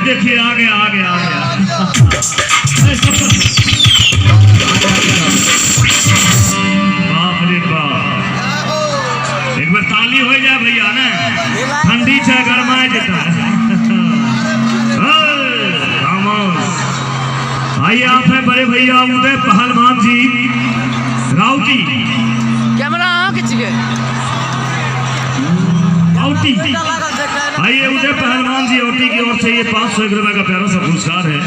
देखिए आ गया आ गया आ गया बाप रे बाप, एक बार ताली हो जाए भैया ना, ठंडी चाहे गरमाए देता है। आइए आप हैं बड़े भैया उदय पहलवान जी राउटी, कैमरा खींचिए। आइए उदय पहलवान जी ओटी की ओर से ये 500 रुपए का प्यारा सा पुरस्कार है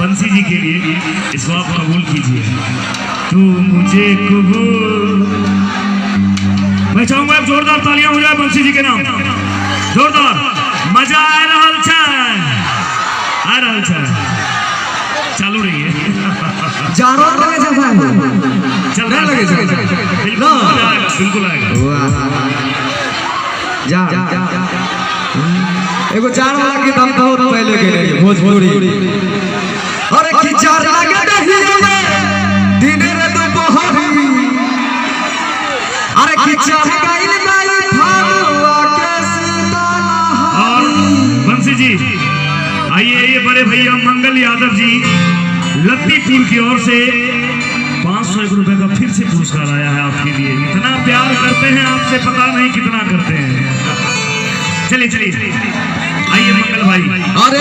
बंसी जी के लिए, इसको आप कबूल कीजिए। तू मुझे कबूल, मैं चाहूंगा आप जोरदार तालियां हो जाए बंसी जी के नाम, जोरदार। मजा आ रहा है चालू रही है चल रहा लगे बिल्कुल आएगा जा एगो चार वाला के दम बहुत पहले के लिए भोजपुरी। अरे की चार लगे दहिया में दिन रे दोपहरी, अरे की चार गाइल गाइल फागुआ के सीताला। और बंसी जी आइए, ये बड़े भैया मंगल यादव जी लत्तीपुर की ओर से 500 रुपए का फिर से पुरस्कार आया है आपके लिए। इतना प्यार करते हैं आपसे, पता नहीं कितना करते हैं। चलिए चलिए आइए मंगल भाई। अरे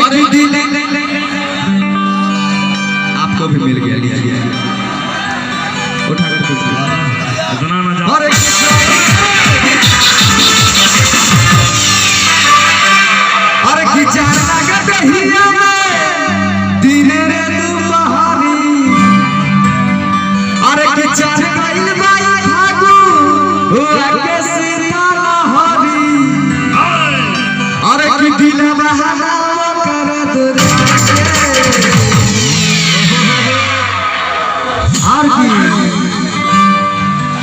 आपको भी मिल गया, लीजिए उठा कर इतना ना जाओ। अरे खिचार लगा दहिया में दिन रे दोपहरी, अरे खिचार गाइल बाई फागु के सीताला हरी, अरे कि दिल बहाना कर दुरा के हर की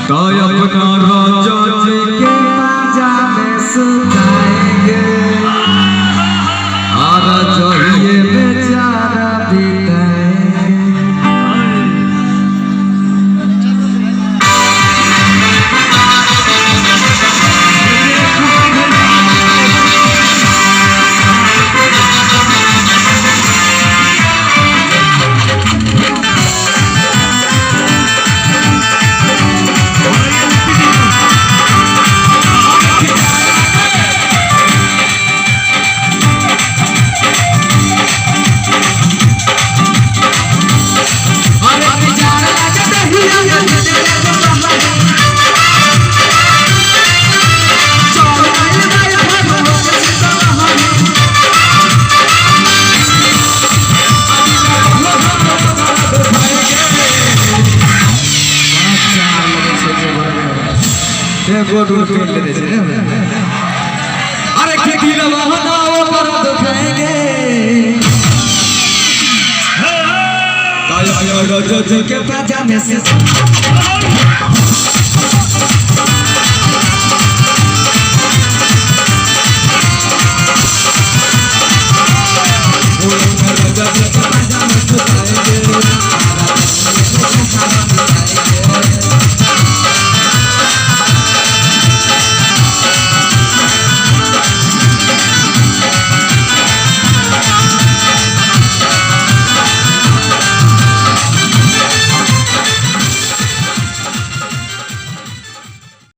तो अपना राजा जी के पाजा में सुताएंगे, और चाहिए बेचारा अरे खेती लगाओ पर दुखाएंगे, के पाजा में से